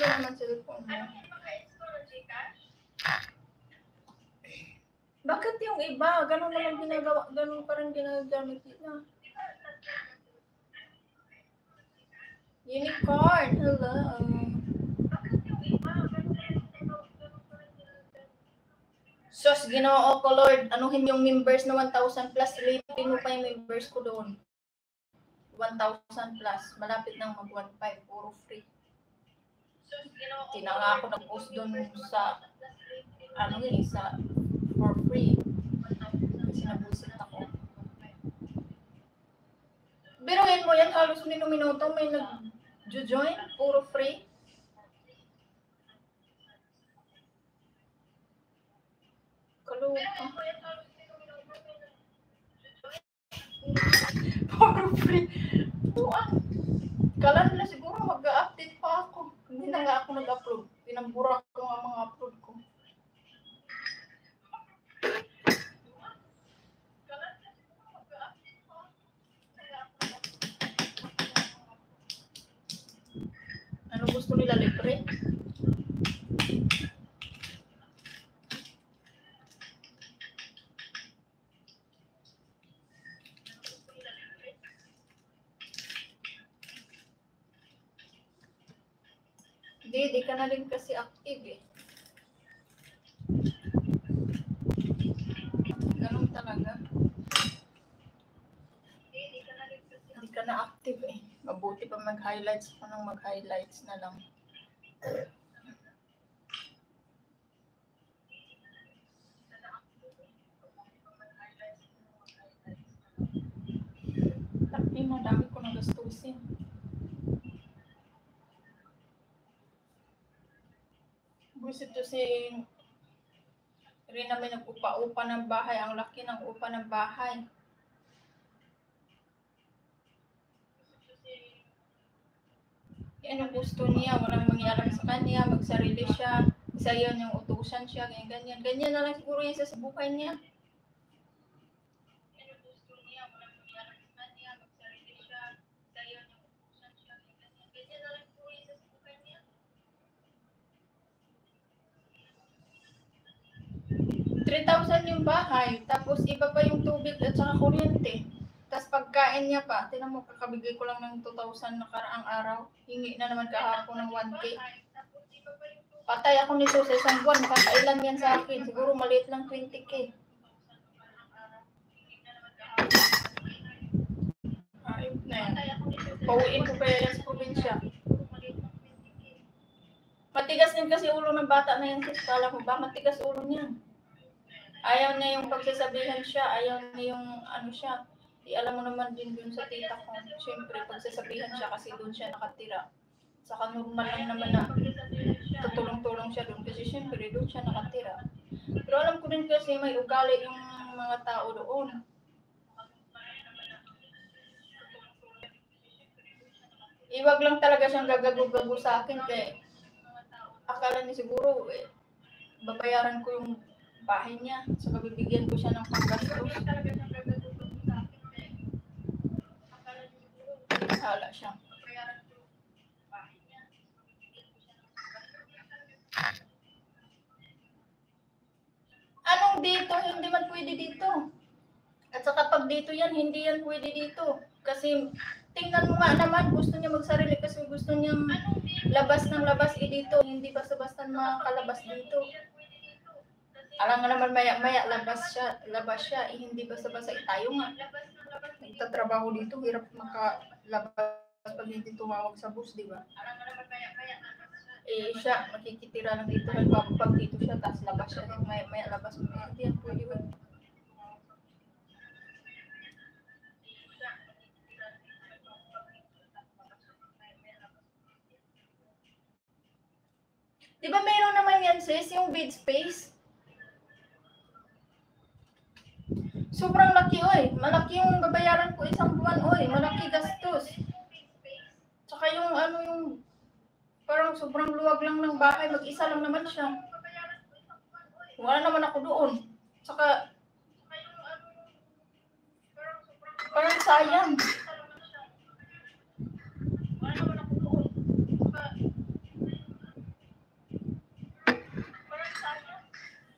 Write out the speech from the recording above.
naman cellphone mo. Bakit yung iba? Ganun naman ginagawa, ganun pa rin ginagamit nila. Unicorn, hello. Sos, Ginoo ko Lord, anuhin yung members na 1,000 plus, ilipin mo pa yung members ko doon. 1,000 plus, malapit nang mag 1,500, puro free. Tinanga ako nag-post doon sa, sa for free. Kasi nabusit ako. Biruin mo yan, halos minuto may nag-join, puro free. Kalupa. Puro free. Kala nila siguro mag-update pa ako. Hindi na nga ako nag-upload. Pinambura ko ang mga upload ko. Ano gusto nila, libre? Di ka na rin kasi active eh. Ganun talaga. Di ka na active eh. Mabuti pa mag-highlights pa nang mag-highlights na lang. Tapi madami ko nagastusin. Gusto to si rin namin nag-upa-upa ng bahay. Ang laki ng upa ng bahay. Yan ang gusto niya. Walang mangyari sa kanya. Magsarili siya. Isa yun yung utusan siya. Ganyan. Ganyan na lang siguro yung sa buhay niya. Yan ang gusto niya. Walang mangyari sa kanya. Magsarili siya. Isa yun yung utusan siya. Ganyan na lang siguro yung sa buhay niya. 3,000 yung bahay, tapos iba pa yung tubig at saka kuryente. Tapos pagkain niya pa, tinan mo, kakabigay ko lang ng 2,000 nakaraang araw. Hingi na naman kahapon ng 1K. Patay ako nito sa isang buwan, kakailan yan sa akin. Siguro maliit lang 20K. Ayun na yan. Pauwiin ko kaya yan sa probinsya. Matigas din kasi ulo ng bata na yan. Kala mo ba? Matigas ulo niya. Ayaw na yung pagsasabihan siya, ayaw na yung siya. Alam mo naman din dun sa tita ko, siyempre pagsasabihan siya kasi dun siya nakatira. Saka normal lang naman na tutulong-tulong siya dun kasi siyempre dun siya nakatira. Pero alam ko din kasi may ugali yung mga tao doon. Iwag lang talaga siyang gagago-gago sa akin kaya akala niya siguro babayaran ko yung bahay niya. So, bibigyan ko siya ng panggastos. Hala siya. Anong dito? Hindi man pwede dito. At saka pag dito yan, hindi yan pwede dito. Kasi tingnan mo nga naman, gusto niya magsarili kasi gusto niyang labas ng labas dito. Hindi basta-basta makakalabas dito. Alam nga naman maya labas siya, hindi basta-basta tayo nga. Nagtatrabaho dito, hirap makalabas pag hindi tumawag sa bus, di ba? Alam nga naman maya siya, makikitira lang dito, nagpapapag dito siya, tapos labas siya, maya labas mo, hindi yan pwede ba? Di ba mayroon naman yan sis, yung bed space? Sobrang laki, oy. Malaki yung babayaran ko isang buwan, oy. Malaki gastos. Tsaka yung yung parang sobrang luwag lang ng bahay. Mag-isa lang naman siya. Wala naman ako doon. Tsaka parang sayang.